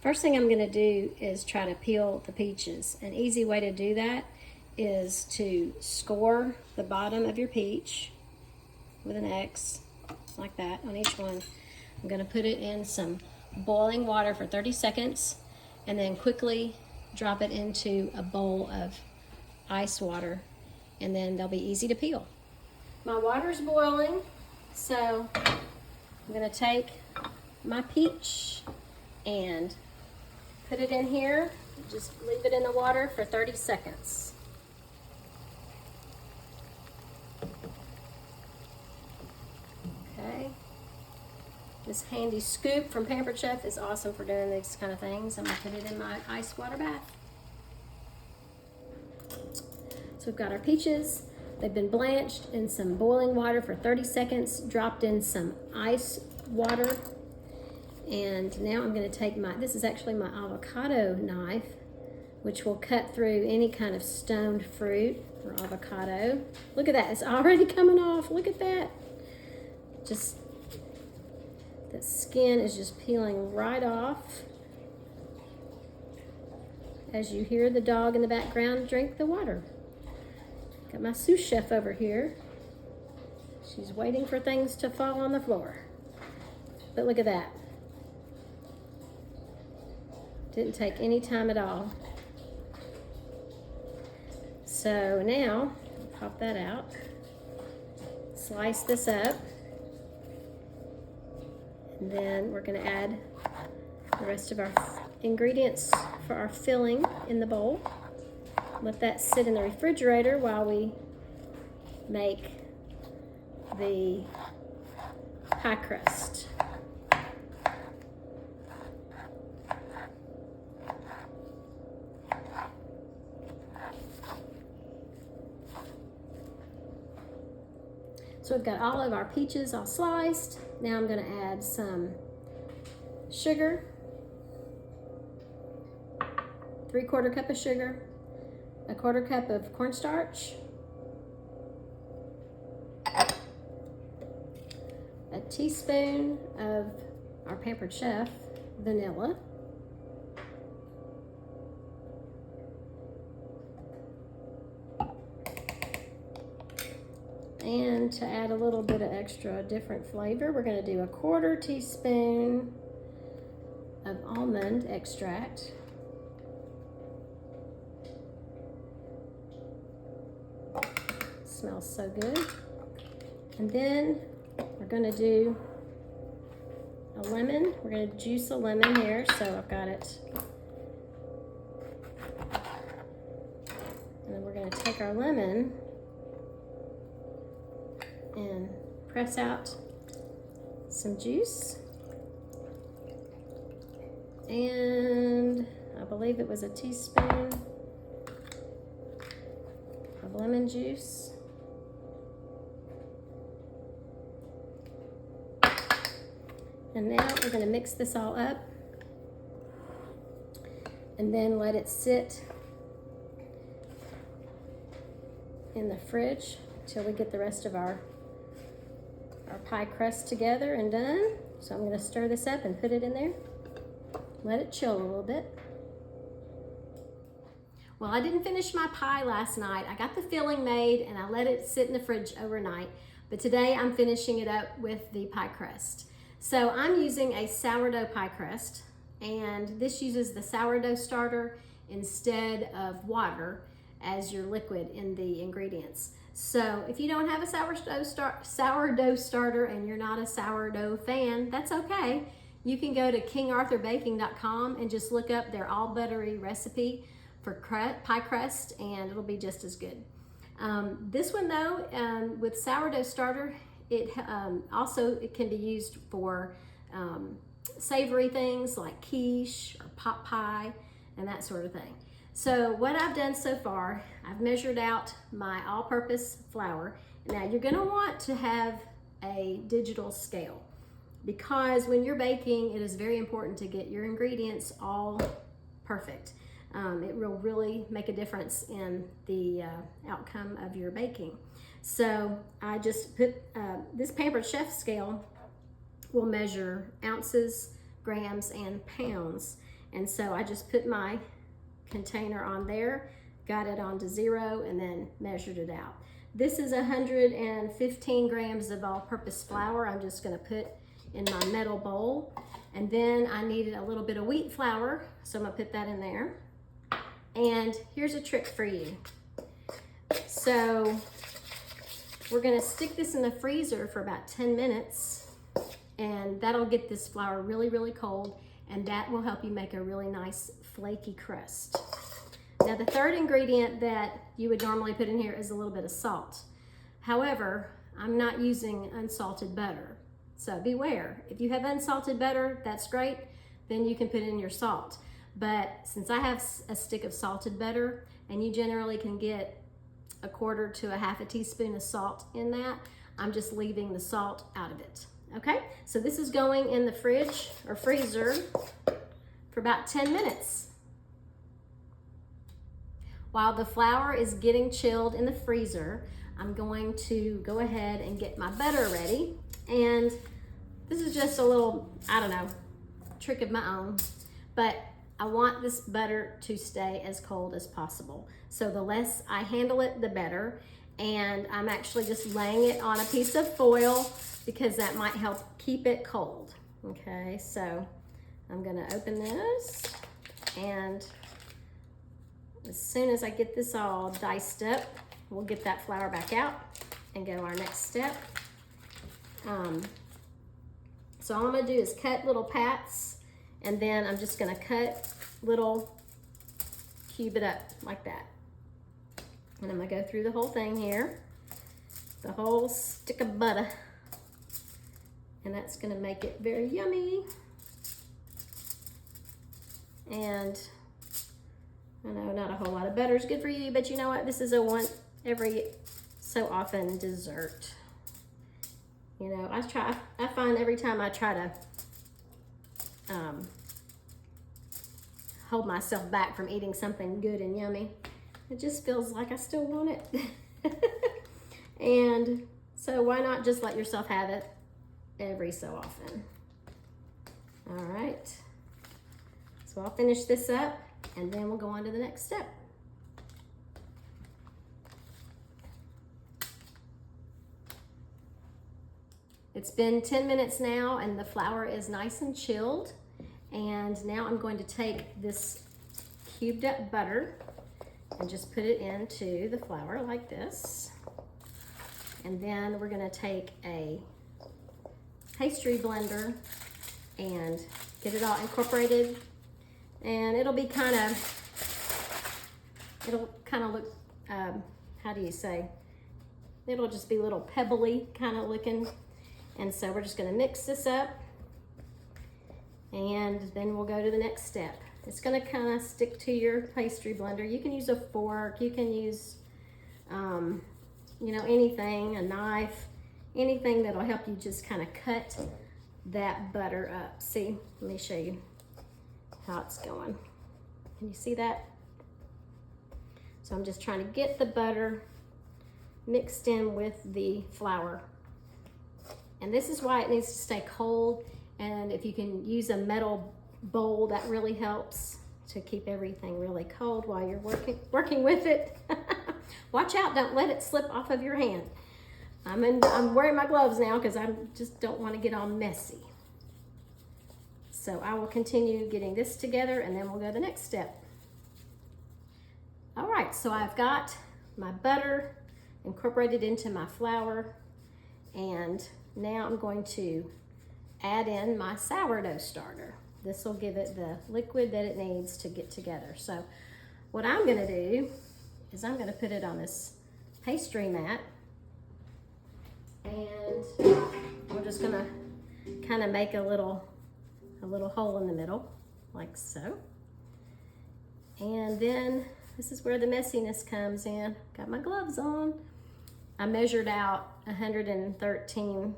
First thing I'm gonna do is try to peel the peaches. An easy way to do that is to score the bottom of your peach with an X, like that, on each one. I'm gonna put it in some boiling water for 30 seconds and then quickly drop it into a bowl of ice water, and then they'll be easy to peel. My water's boiling, so I'm gonna take my peach and put it in here. Just leave it in the water for 30 seconds. Okay. This handy scoop from Pampered Chef is awesome for doing these kind of things. I'm gonna put it in my ice water bath. So we've got our peaches. They've been blanched in some boiling water for 30 seconds, dropped in some ice water. And now I'm gonna take this is actually my avocado knife, which will cut through any kind of stoned fruit or avocado. Look at that, it's already coming off, look at that. Just, the skin is just peeling right off. As you hear the dog in the background drink the water. Got my sous chef over here. She's waiting for things to fall on the floor. But look at that. Didn't take any time at all. So now, pop that out. Slice this up. And then we're gonna add the rest of our ingredients for our filling in the bowl. Let that sit in the refrigerator while we make the pie crust. So we've got all of our peaches all sliced. Now I'm gonna add some sugar, 3/4 cup of sugar, 1/4 cup of cornstarch, a teaspoon of our Pampered Chef vanilla, and to add a little bit of extra different flavor, we're going to do 1/4 teaspoon of almond extract. Smells so good. And then we're going to do a lemon. We're going to juice a lemon here, so I've got it. And then we're going to take our lemon and press out some juice. And I believe it was a teaspoon of lemon juice. And now we're going to mix this all up and then let it sit in the fridge until we get the rest of our pie crust together and done. So I'm going to stir this up and put it in there. Let it chill a little bit. Well, I didn't finish my pie last night. I got the filling made and I let it sit in the fridge overnight. But today I'm finishing it up with the pie crust. So I'm using a sourdough pie crust, and this uses the sourdough starter instead of water as your liquid in the ingredients. So if you don't have a sourdough starter and you're not a sourdough fan, that's okay. You can go to kingarthurbaking.com and just look up their all buttery recipe for pie crust, and it'll be just as good. This one though, with sourdough starter, it can be used for savory things like quiche or pot pie and that sort of thing. So what I've done so far, I've measured out my all-purpose flour. Now you're gonna want to have a digital scale, because when you're baking, it is very important to get your ingredients all perfect. It will really make a difference in the outcome of your baking. So I just put, this Pampered Chef scale will measure ounces, grams, and pounds. And so I just put my container on there, got it onto 0, and then measured it out. This is 115 grams of all-purpose flour I'm just gonna put in my metal bowl. And then I needed a little bit of wheat flour, so I'm gonna put that in there. And here's a trick for you. So we're gonna stick this in the freezer for about 10 minutes, and that'll get this flour really, really cold, and that will help you make a really nice flaky crust. Now the third ingredient that you would normally put in here is a little bit of salt. However, I'm not using unsalted butter. So beware, if you have unsalted butter, that's great, then you can put in your salt. But since I have a stick of salted butter, and you generally can get 1/4 to 1/2 teaspoon of salt in that, I'm just leaving the salt out of it. Okay, so this is going in the fridge or freezer for about 10 minutes. While the flour is getting chilled in the freezer, I'm going to go ahead and get my butter ready. And this is just a little, I don't know, trick of my own, but I want this butter to stay as cold as possible. So the less I handle it, the better. And I'm actually just laying it on a piece of foil because that might help keep it cold. Okay, so I'm gonna open this, and as soon as I get this all diced up, we'll get that flour back out and go our next step. So all I'm gonna do is cut little pats, and then I'm just gonna cut little, cube it up like that. And I'm gonna go through the whole thing here, the whole stick of butter. And that's gonna make it very yummy. And I know not a whole lot of butter is good for you, but you know what? This is a one every so often dessert. You know, I find every time I try to hold myself back from eating something good and yummy, it just feels like I still want it. And so why not just let yourself have it every so often? All right, so I'll finish this up, and then we'll go on to the next step. It's been 10 minutes now, and the flour is nice and chilled. And now I'm going to take this cubed up butter and just put it into the flour like this. And then we're gonna take a pastry blender and get it all incorporated. And it'll be it'll kind of look, how do you say? It'll just be little pebbly kind of looking. And so we're just gonna mix this up, and then we'll go to the next step. It's gonna kind of stick to your pastry blender. You can use a fork, you can use, you know, anything, a knife, anything that'll help you just kind of cut that butter up. See, let me show you how it's going. Can you see that? So I'm just trying to get the butter mixed in with the flour. And this is why it needs to stay cold. And if you can use a metal bowl, that really helps to keep everything really cold while you're working with it. Watch out, don't let it slip off of your hand. I'm wearing my gloves now because I just don't want to get all messy. So I will continue getting this together, and then we'll go to the next step. All right, so I've got my butter incorporated into my flour, and now I'm going to add in my sourdough starter. This will give it the liquid that it needs to get together. So what I'm gonna do is I'm gonna put it on this pastry mat, and we're just gonna kind of make a little hole in the middle, like so. And then this is where the messiness comes in. Got my gloves on. I measured out 113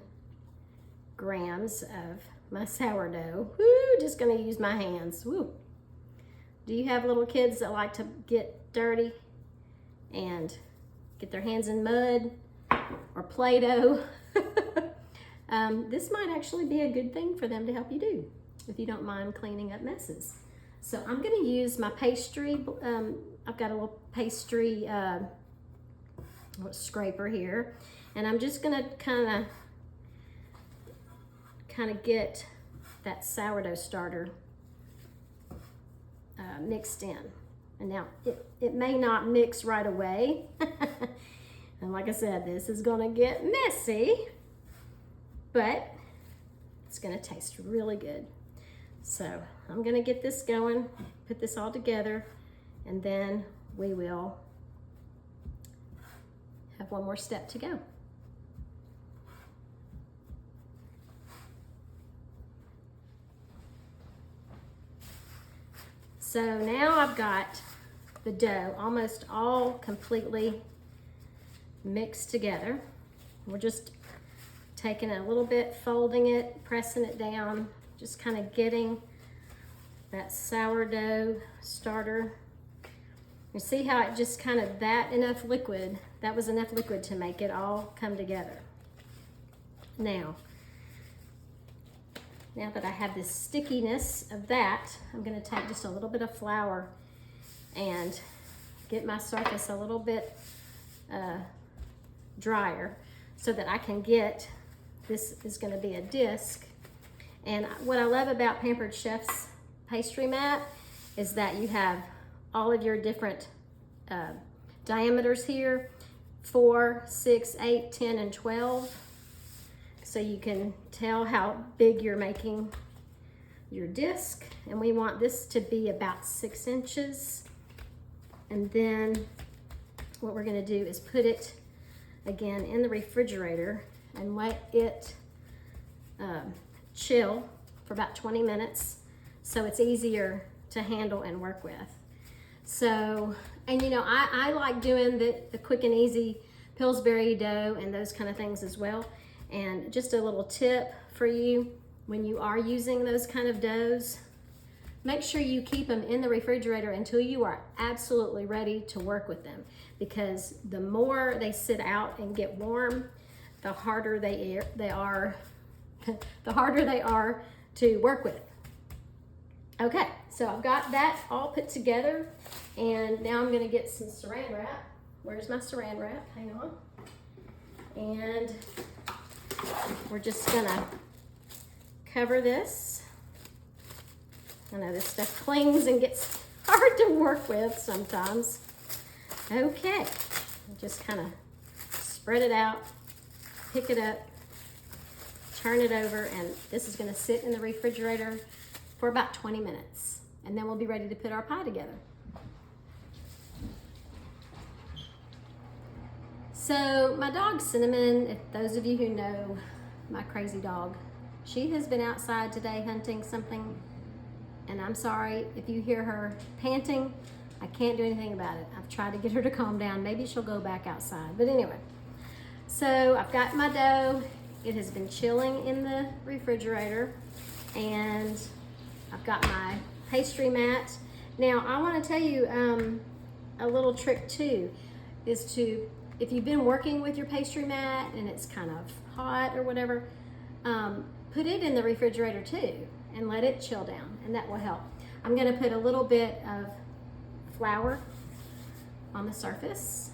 grams of my sourdough. Woo, just gonna use my hands. Woo. Do you have little kids that like to get dirty and get their hands in mud or Play-Doh? This might actually be a good thing for them to help you do, if you don't mind cleaning up messes. So I'm gonna use my pastry, I've got a little pastry scraper here, and I'm just gonna kind of get that sourdough starter mixed in. And now it may not mix right away. And like I said, this is gonna get messy, but it's gonna taste really good. So I'm gonna get this going, put this all together, and then we will have one more step to go. So now I've got the dough almost all completely mixed together. We're just taking it a little bit, folding it, pressing it down, just kind of getting that sourdough starter. You see how it just kind of, that was enough liquid to make it all come together. Now that I have this stickiness of that, I'm gonna take just a little bit of flour and get my surface a little bit drier so that I can get, this is gonna be a disc. And what I love about Pampered Chef's pastry mat is that you have all of your different diameters here, 4, 6, 8, 10, and 12. So you can tell how big you're making your disc. And we want this to be about 6 inches. And then what we're gonna do is put it again in the refrigerator and let it chill for about 20 minutes so it's easier to handle and work with. So, and you know, I like doing the quick and easy Pillsbury dough and those kind of things as well. And just a little tip for you, when you are using those kind of doughs, make sure you keep them in the refrigerator until you are absolutely ready to work with them, because the more they sit out and get warm, the harder they are the harder they are to work with. Okay, so I've got that all put together, and now I'm gonna get some saran wrap. Where's my saran wrap? Hang on. And we're just gonna cover this. I know this stuff clings and gets hard to work with sometimes. Okay, just kind of spread it out, pick it up, turn it over, and this is gonna sit in the refrigerator for about 20 minutes. And then we'll be ready to put our pie together. So my dog Cinnamon, if those of you who know my crazy dog, she has been outside today hunting something, and I'm sorry if you hear her panting. I can't do anything about it. I've tried to get her to calm down. Maybe she'll go back outside, but anyway. So I've got my dough. It has been chilling in the refrigerator, and I've got my pastry mat. Now I want to tell you a little trick too, is to, if you've been working with your pastry mat and it's kind of hot or whatever, put it in the refrigerator too and let it chill down, and that will help. I'm gonna put a little bit of flour on the surface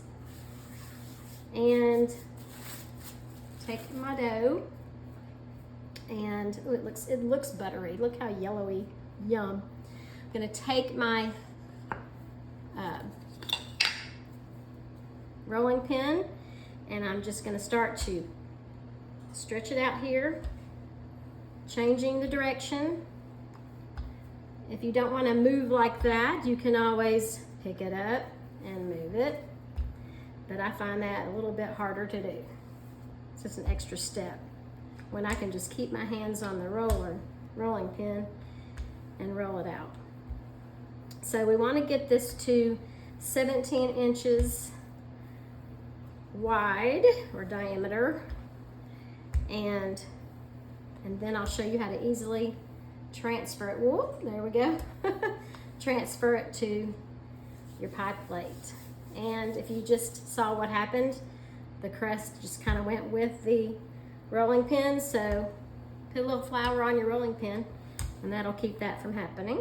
and take my dough, and ooh, it looks buttery. Look how yellowy, yum. I'm gonna take my rolling pin, and I'm just gonna start to stretch it out here, changing the direction. If you don't want to move like that, you can always pick it up and move it, but I find that a little bit harder to do. It's just an extra step when I can just keep my hands on the rolling pin and roll it out. So we want to get this to 17 inches wide, or diameter, and then I'll show you how to easily transfer it. Whoop, there we go. Transfer it to your pie plate. And if you just saw what happened, the crust just kind of went with the rolling pin, so put a little flour on your rolling pin and that'll keep that from happening.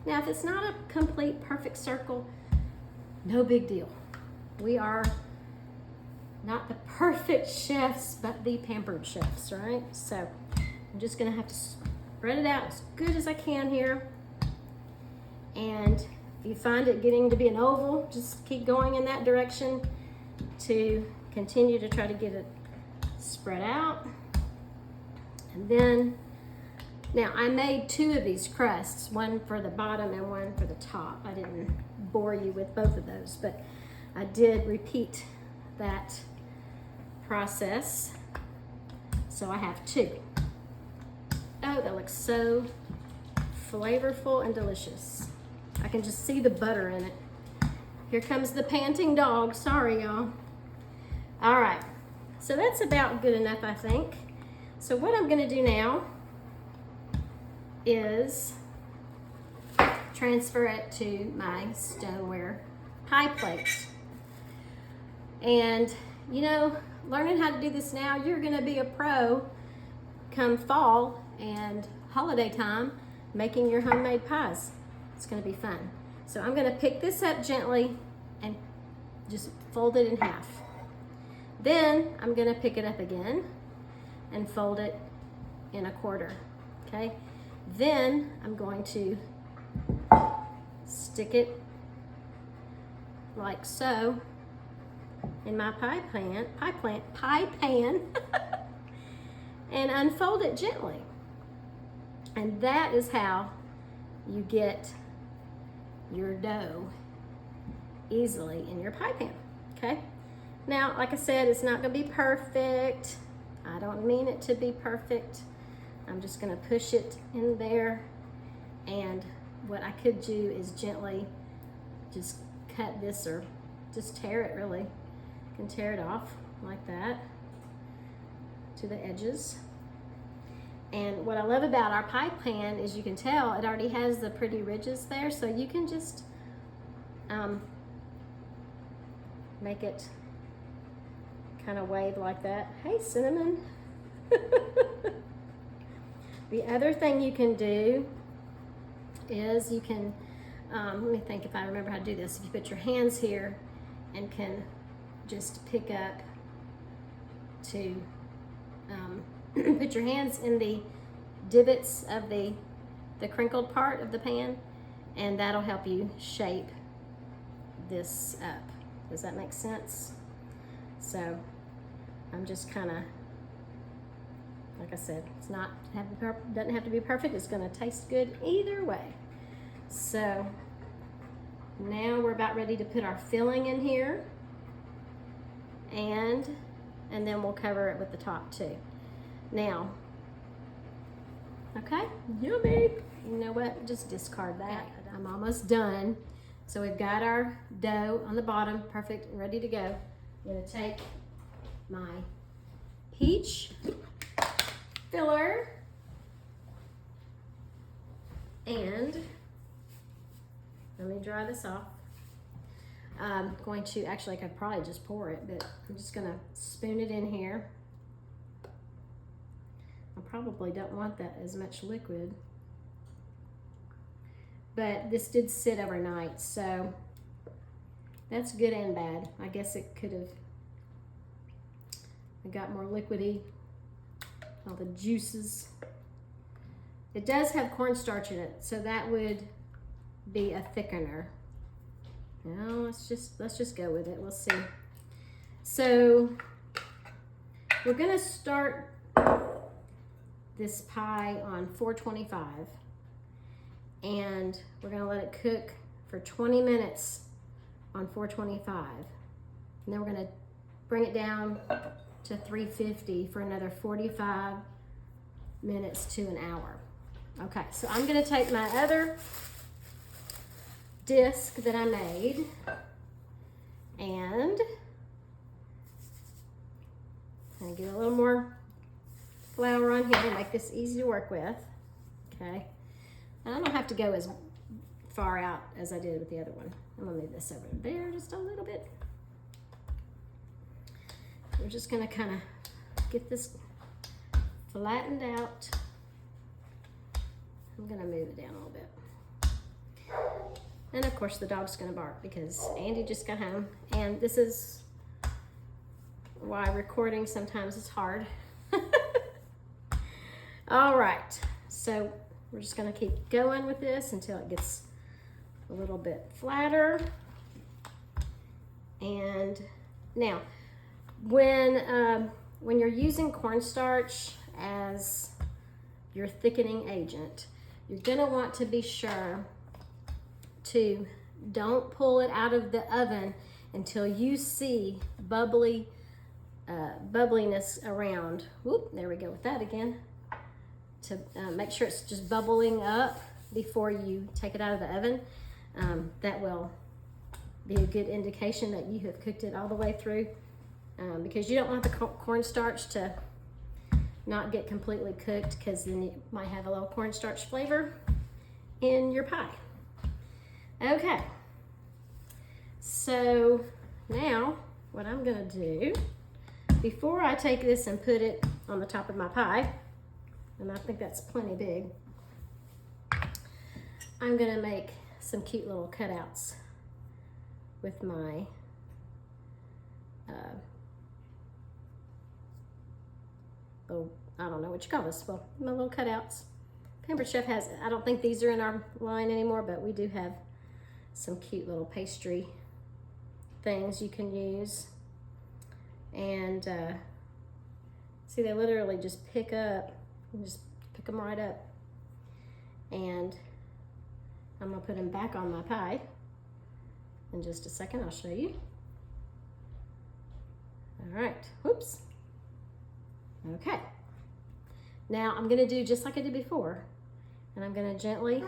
Now, if it's not a complete perfect circle, no big deal. We are not the perfect chefs, but the pampered chefs, right? So I'm just gonna have to spread it out as good as I can here. And if you find it getting to be an oval, just keep going in that direction to continue to try to get it spread out. And then, now I made 2 of these crusts, one for the bottom and one for the top. I didn't bore you with both of those, but I did repeat that process. So I have 2. Oh, that looks so flavorful and delicious. I can just see the butter in it. Here comes the panting dog. Sorry, y'all. All right, so that's about good enough, I think. So what I'm gonna do now is transfer it to my stoneware pie plate. And you know, learning how to do this now, you're gonna be a pro come fall and holiday time making your homemade pies. It's gonna be fun. So I'm gonna pick this up gently and just fold it in half. Then I'm gonna pick it up again and fold it in a quarter, okay? Then I'm going to stick it like so in my pie pan, and unfold it gently. And that is how you get your dough easily in your pie pan, okay? Now, like I said, it's not gonna be perfect. I don't mean it to be perfect. I'm just gonna push it in there, and what I could do is gently just cut this, or just tear it really. You can tear it off like that to the edges. And what I love about our pie pan is you can tell it already has the pretty ridges there, so you can just make it kind of wave like that. Hey, Cinnamon. The other thing you can do is you can, let me think if I remember how to do this. If you put your hands here and can just pick up to, put your hands in the divots of the crinkled part of the pan, and that'll help you shape this up. Does that make sense? So I'm just kind of, like I said, it's not doesn't have to be perfect. It's going to taste good either way. So now we're about ready to put our filling in here, and then we'll cover it with the top too. Now, okay, yummy. You know what? Just discard that. I'm almost done. So we've got our dough on the bottom, perfect and ready to go. I'm gonna take my peach filler and let me dry this off. I'm going to, actually I could probably just pour it, but I'm just gonna spoon it in here. I probably don't want that as much liquid, but this did sit overnight, so that's good and bad. I guess it could have got more liquidy, all the juices. It does have cornstarch in it, so that would be a thickener. Now let's just go with it. We'll see. So we're gonna start this pie on 425, and we're gonna let it cook for 20 minutes on 425, and then we're gonna bring it down to 350 for another 45 minutes to an hour. Okay, so I'm gonna take my other disc that I made and get a little more flour on here to make this easy to work with. Okay, and I don't have to go as far out as I did with the other one. I'm gonna move this over there just a little bit. We're just gonna kind of get this flattened out. I'm gonna move it down a little bit. And of course the dog's gonna bark because Andy just got home. And this is why recording sometimes is hard. All right, so we're just gonna keep going with this until it gets a little bit flatter. And now, when you're using cornstarch as your thickening agent, you're gonna want to be sure to don't pull it out of the oven until you see bubbliness around. Whoop, there we go with that again. To make sure it's just bubbling up before you take it out of the oven. That will be a good indication that you have cooked it all the way through, because you don't want the cornstarch to not get completely cooked, because then you might have a little cornstarch flavor in your pie. Okay, so now what I'm gonna do, before I take this and put it on the top of my pie, and I think that's plenty big, I'm gonna make some cute little cutouts with my little, I don't know what you call this, well, my little cutouts. Pampered Chef has, I don't think these are in our line anymore, but we do have some cute little pastry things you can use. And see, they literally just pick up, you just pick them right up. And I'm gonna put them back on my pie in just a second. I'll show you. All right, whoops. Okay. Now I'm gonna do just like I did before, and I'm gonna gently,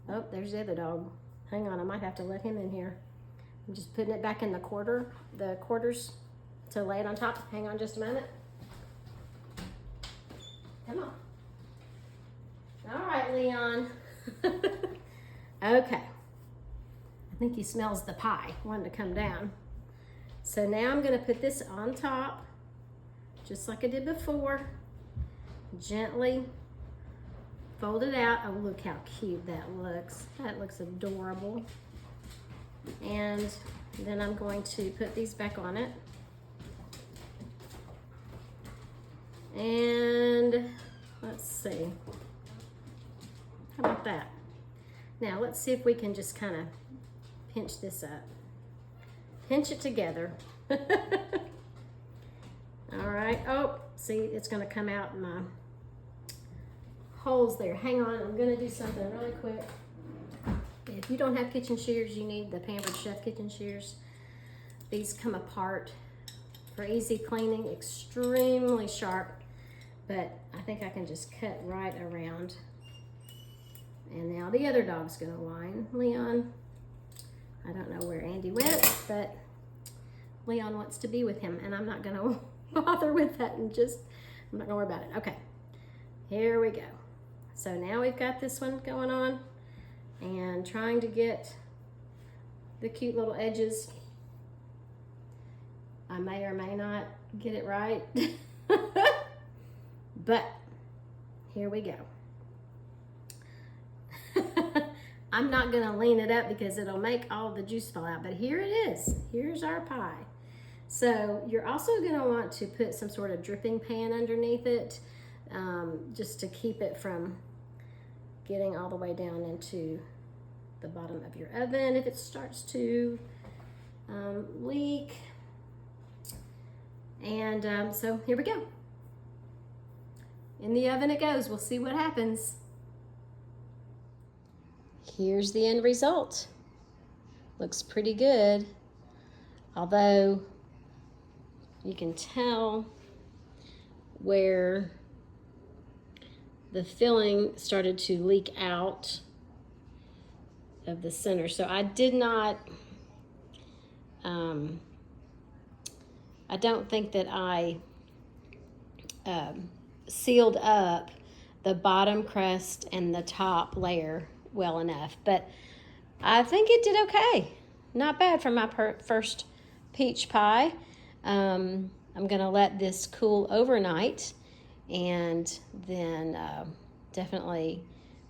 oh, there's the other dog. Hang on, I might have to let him in here. I'm just putting it back in the quarters to lay it on top. Hang on just a moment. Come on. All right, Leon. Okay. I think he smells the pie, wanting to come down. So now I'm gonna put this on top, just like I did before. Gently fold it out. Oh, look how cute that looks. That looks adorable. And then I'm going to put these back on it. And let's see. How about that? Now let's see if we can just kind of pinch this up. Pinch it together. All right. Oh, see, it's going to come out in my holes there. Hang on, I'm going to do something really quick. If you don't have kitchen shears, you need the Pampered Chef kitchen shears. These come apart for easy cleaning, extremely sharp, but I think I can just cut right around. And now the other dog's gonna whine. Leon, I don't know where Andy went, but Leon wants to be with him, and I'm not gonna bother with that, and I'm not gonna worry about it. Okay, here we go. So now we've got this one going on, and trying to get the cute little edges. I may or may not get it right, but here we go. I'm not gonna lean it up because it'll make all the juice fall out, but here it is. Here's our pie. So you're also gonna want to put some sort of dripping pan underneath it, just to keep it from getting all the way down into the bottom of your oven if it starts to leak. And so here we go. In the oven it goes. We'll see what happens. Here's the end result. Looks pretty good, although you can tell where the filling started to leak out of the center. So I did not, I don't think that I sealed up the bottom crust and the top layer well enough, but I think it did okay. Not bad for my first peach pie. I'm gonna let this cool overnight and then definitely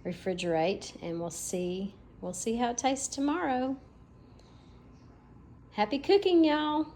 refrigerate, and we'll see We'll see how it tastes tomorrow. Happy cooking, y'all.